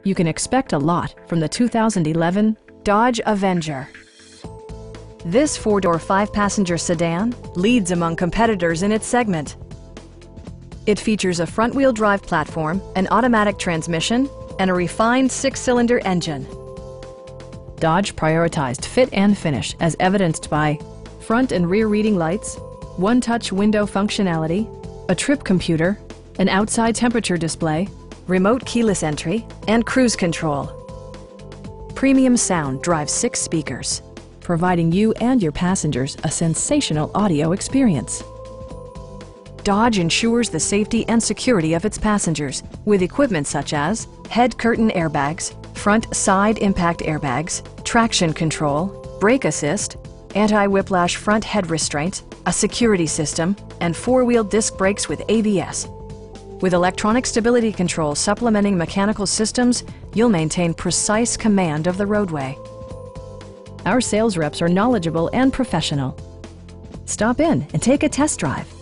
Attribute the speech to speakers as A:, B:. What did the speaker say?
A: You can expect a lot from the 2011 Dodge Avenger. This four-door, five-passenger sedan leads among competitors in its segment. It features a front-wheel drive platform, an automatic transmission, and a refined six-cylinder engine. Dodge prioritized fit and finish as evidenced by front and rear reading lights, one-touch window functionality, a trip computer, an outside temperature display, remote keyless entry, and cruise control. Premium sound drives 6 speakers, providing you and your passengers a sensational audio experience. Dodge ensures the safety and security of its passengers with equipment such as head curtain airbags, front side impact airbags, traction control, brake assist, anti-whiplash front head restraints, a security system, and four-wheel disc brakes with ABS. With electronic stability control supplementing mechanical systems, you'll maintain precise command of the roadway. Our sales reps are knowledgeable and professional. Stop in and take a test drive.